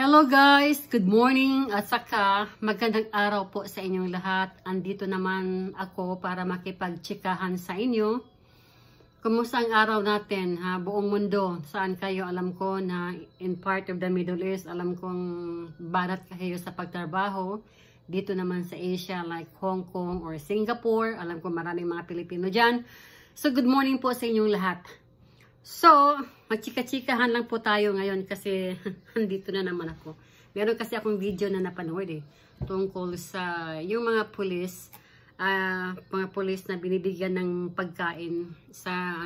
Hello guys! Good morning at saka magandang araw po sa inyong lahat. Andito naman ako para makipagtsikahan sa inyo. Kumusta ang araw natin, ha? Buong mundo, saan kayo? Alam ko na in part of the Middle East, alam kong barat kayo sa pagtrabaho. Dito naman sa Asia like Hong Kong or Singapore, alam ko maraming mga Pilipino dyan. So good morning po sa inyong lahat. So, magchika-chikahan lang po tayo ngayon kasi andito na naman ako. Meron kasi akong video na napanood tungkol sa yung mga pulis na binibigyan ng pagkain sa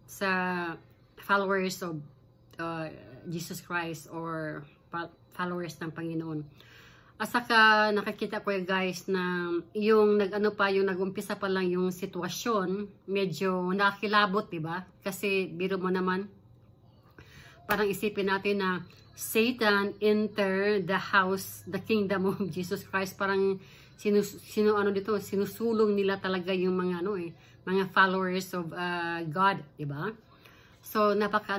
sa followers of Jesus Christ or followers ng Panginoon. At saka nakikita ko guys na yung nag-umpisa pa lang yung sitwasyon, medyo nakakilabot, diba? Kasi biro mo naman, parang isipin natin na Satan enter the house, the kingdom of Jesus Christ. Parang sinusulong nila talaga yung mga mga followers of God, diba? So napaka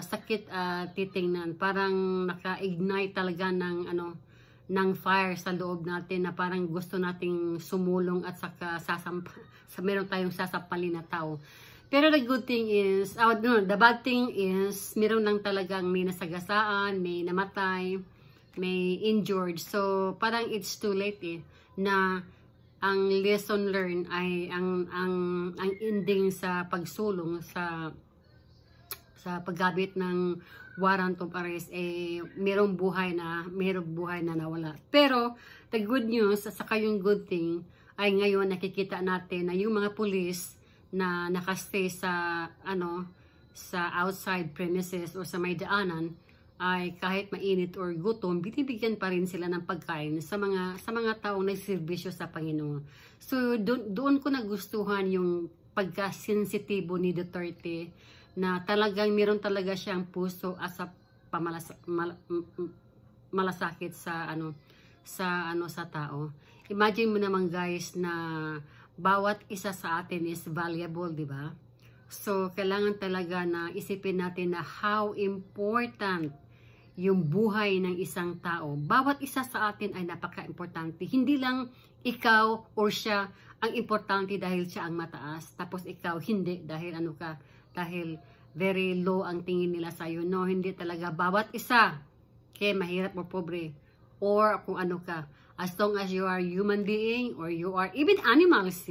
sakit titingnan. Parang naka-ignite talaga ng fire sa loob natin na parang gusto nating sumulong at saka meron tayong sasampalin na tao. Pero the good thing is, the bad thing is, meron lang talagang may nasagasaan, may namatay, may injured. So parang it's too late na ang lesson learned ay ang ending sa pagsulong sa paggamit ng warrant of arrest merong buhay na nawala. Pero the good news at saka yung good thing ay ngayon nakikita natin na yung mga pulis na nakastay sa sa outside premises o sa may daanan ay kahit mainit or gutom, binibigyan pa rin sila ng pagkain sa mga taong nagserbisyo sa Panginoon. So doon ko nagustuhan yung pagka-sensitibo ni Duterte na talagang meron talaga siyang puso at sa malasakit sa tao. Imagine mo naman guys na bawat isa sa atin is valuable, di ba? So kailangan talaga na isipin natin na how important yung buhay ng isang tao. Bawat isa sa atin ay napaka-importante. Hindi lang ikaw or siya ang importante dahil siya ang mataas. Tapos ikaw hindi dahil dahil very low ang tingin nila sa iyo. No, hindi talaga. Bawat isa, kaya mahirap o pobre or kung ano ka. As long as you are human being or you are even animals,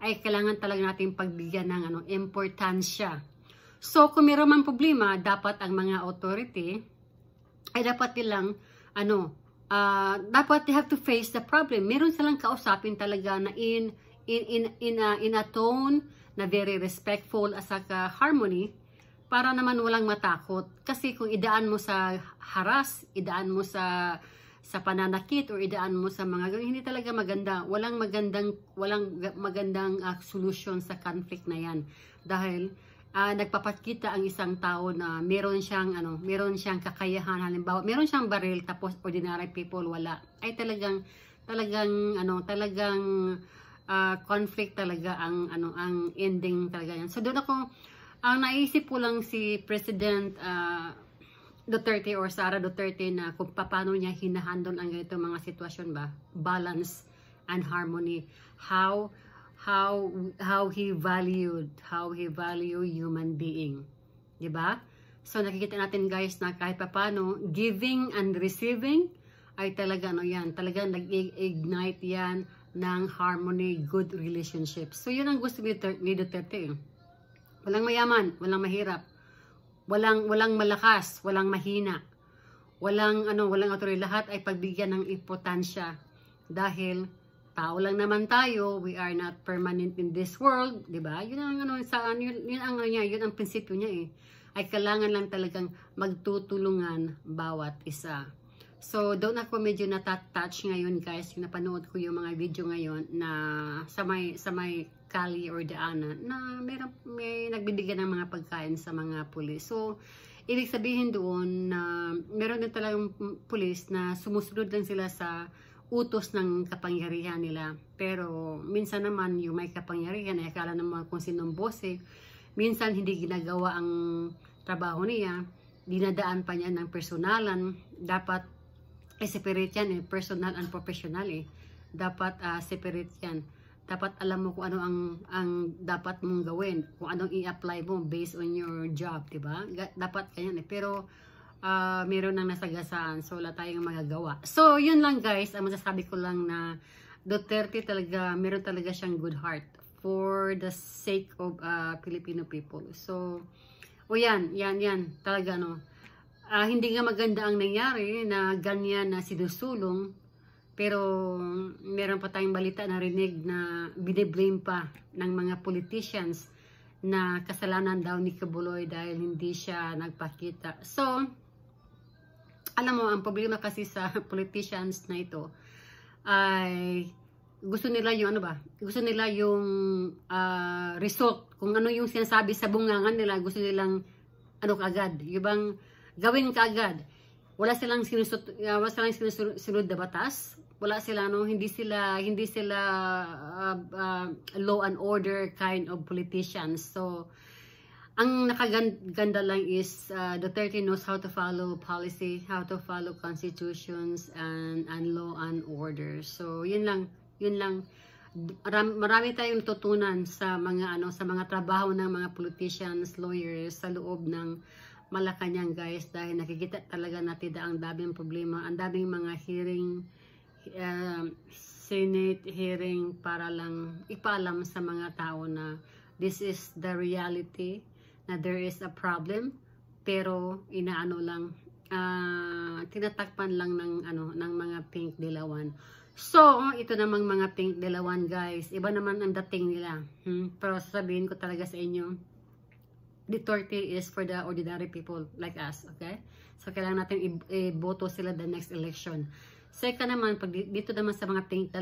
ay kailangan talaga natin pagbigyan ng importansya. So kung mayroon man problema, dapat ang mga authority ay dapat nilang dapat they have to face the problem. Meron silang kausapin talaga na in a tone na very respectful at saka harmony para naman walang matakot. Kasi kung idaan mo sa haras, idaan mo sa pananakit or idaan mo sa mga hindi talaga maganda. Walang magandang solution sa conflict na yan. Dahil nagpapakita ang isang tao na meron siyang kakayahan. Halimbawa, meron siyang baril tapos ordinary people wala. Ay talagang conflict talaga ang ending talaga yan. So doon ang naisip ko lang si President Duterte or Sara Duterte na kung paano niya hinahandle ang ganitong mga sitwasyon ba, balance and harmony, how he valued human being, di ba? So nakikita natin guys na kahit paano giving and receiving ay talaga talagang nag-ignite yan ng harmony, good relationship. So yun ang gusto ni Duterte. Walang mayaman, walang mahirap, walang malakas, walang mahina, walang authority, lahat ay pagbigyan ng importansya dahil tao lang naman tayo, we are not permanent in this world, 'di ba? Yun ang prinsipyo niya Ay kailangan lang talagang magtutulungan bawat isa. So, doon ako medyo natatouch ngayon guys, yung napanood ko yung mga video ngayon na sa may kali or daanan na may nagbibigyan ng mga pagkain sa mga pulis. So, ibig sabihin doon na meron din talagang pulis na sumusunod lang sila sa utos ng kapangyarihan nila. Pero minsan naman yung may kapangyarihan ay akala naman kung sinong boss minsan hindi ginagawa ang trabaho niya dinadaan pa niya ng personalan. Dapat separate yan personal and professional dapat separate yan. Dapat alam mo kung ano ang dapat mong gawin, kung anong i-apply mo based on your job, diba? Dapat ganyan pero meron nang nasagasaan, so wala tayong magagawa. So yun lang guys, ang masasabi ko lang na Duterte talaga, meron talaga siyang good heart for the sake of Filipino people. So yan talaga hindi nga maganda ang nangyari na ganyan na sinusulong, pero meron pa tayong balita na rinig na bine-blame pa ng mga politicians na kasalanan daw ni Kibuloy dahil hindi siya nagpakita. So, alam mo, ang problema kasi sa politicians na ito ay gusto nila yung gusto nila yung result, kung ano yung sinasabi sa bungangan nila, gusto nilang kaagad, yung bang gawin kaagad. Wala silang sinusunod na batas, wala sila hindi sila law and order kind of politicians. So ang nakaganda lang is Duterte knows how to follow policy, how to follow constitutions and law and order. So yun lang. Marami tayong tutunan sa mga sa mga trabaho ng mga politicians, lawyers sa loob ng Malacanang guys, dahil nakikita talaga natin ang daming problema, ang daming mga hearing, Senate hearing para lang ipaalam sa mga tao na this is the reality, na there is a problem, pero tinatakpan lang ng mga pink dilawan. So, ito namang mga pink dilawan guys, iba naman ang dating nila. Pero sasabihin ko talaga sa inyo, Duterte is for the ordinary people like us, okay? So, kailangan natin i-boto sila the next election. Second naman, pag dito naman sa mga pink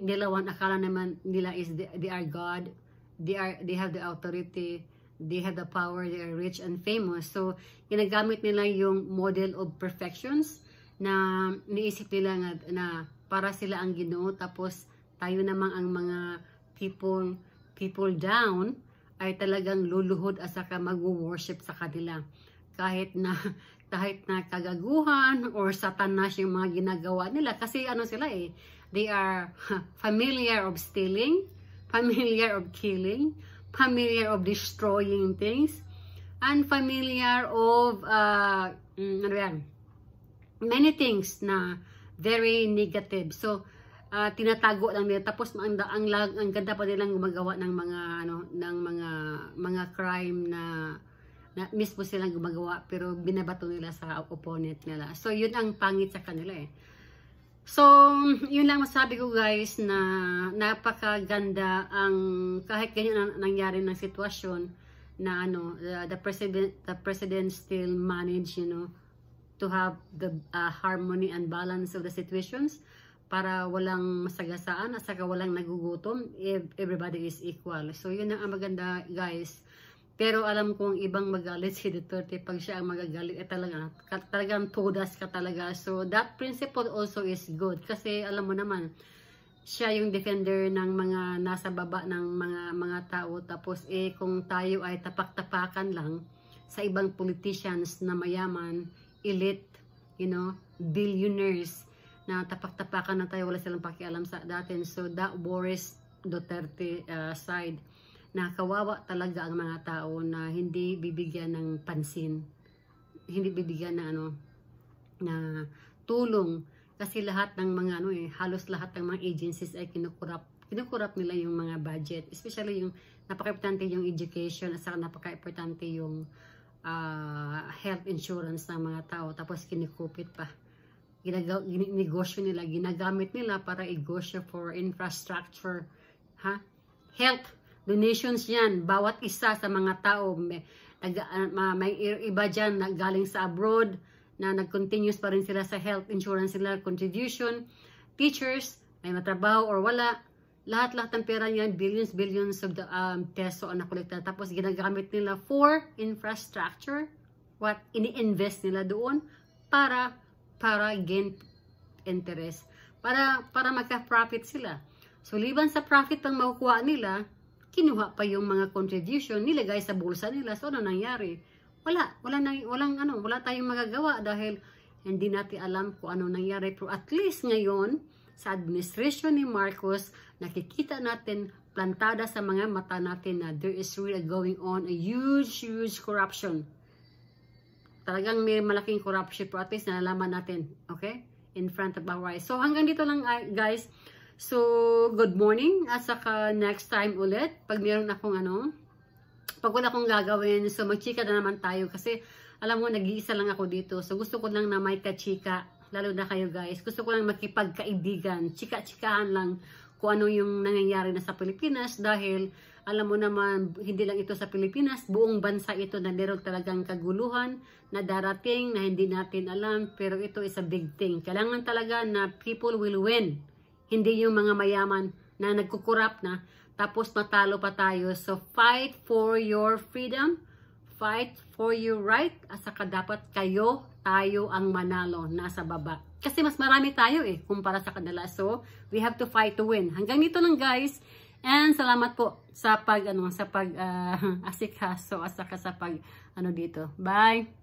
dilawan, akala naman nila is they are God, they have the authority, they have the power, they are rich and famous. So, ginagamit nila yung model of perfections na niisip nila na para sila ang Ginoo, tapos tayo namang ang mga people down ay talagang luluhod at saka mag-worship sa kanila. Kahit na kagaguhan or satanas yung mga ginagawa nila. Kasi sila they are familiar of stealing, familiar of killing, familiar of destroying things, and familiar of many things na very negative. So, tinatago lang nila, tapos ang ganda pa nilang gumagawa ng mga crime na mismo silang gumagawa, pero binabato nila sa opponent nila. So yun ang pangit sa kanila So yun lang masabi ko guys, na napakaganda ang kahit ganyan nangyari ng sitwasyon na the president still manage to have the harmony and balance of the situations, para walang masagasaan at saka walang nagugutom, everybody is equal. So yun ang maganda guys. Pero alam kong ibang magalit si Duterte, pag siya ang magagalit talagang tudas ka talaga. So that principle also is good, kasi alam mo naman siya yung defender ng mga nasa baba ng mga tao, tapos kung tayo ay tapak-tapakan lang sa ibang politicians na mayaman, elite, billionaires, na tapak-tapakan na tayo, wala silang pakialam sa datin. So that worries Duterte side, na kawawa talaga ang mga tao na hindi bibigyan ng pansin, hindi bibigyan na tulong, kasi lahat ng mga halos lahat ng mga agencies ay kinukurap nila yung mga budget, especially yung napaka-importante yung education, at saka napaka-importante yung health insurance ng mga tao, tapos kinikupit pa. Negosyo nila, ginagamit nila para igosyo for infrastructure, health donations yan, bawat isa sa mga tao. May iba dyan na galing sa abroad na nag-continuous pa rin sila sa health insurance nila, contribution. Teachers, may matrabaho or wala, lahat ng pera niyan, billions of the peso ang nakolekta, tapos ginagamit nila for infrastructure. What ini-invest nila doon para gain interest, para magka-profit sila. So liban sa profit ang makukuha nila, kinuha pa yung mga contribution, nilagay sa bulsa nila. So ano nangyari? wala tayong magagawa dahil hindi natin alam kung ano nangyari. Pero at least ngayon, sa administration ni Marcos, nakikita natin plantada sa mga mata natin na there is really going on a huge corruption. Talagang may malaking corruption, pero at least nalalaman natin, okay? In front of our eyes. So hanggang dito lang guys. So good morning at saka next time ulit pag meron akong pag wala akong gagawin, so magchika na naman tayo kasi alam mo nag-iisa lang ako dito. So gusto ko lang na may kachika, lalo na kayo guys. Gusto ko lang makipagkaibigan, chika-chikahan lang kung ano yung nangyayari na sa Pilipinas dahil alam mo naman, hindi lang ito sa Pilipinas, buong bansa ito na meron talagang kaguluhan na darating na hindi natin alam, pero ito is a big thing. Kailangan talaga na people will win. Hindi yung mga mayaman na nagkukurap na, tapos matalo pa tayo. So, fight for your freedom, fight for your right, at saka dapat tayo ang manalo, nasa baba. Kasi mas marami tayo kumpara sa kanila. So, we have to fight to win. Hanggang dito lang guys. And salamat po sa pag asikaso at saka sa pag dito. Bye!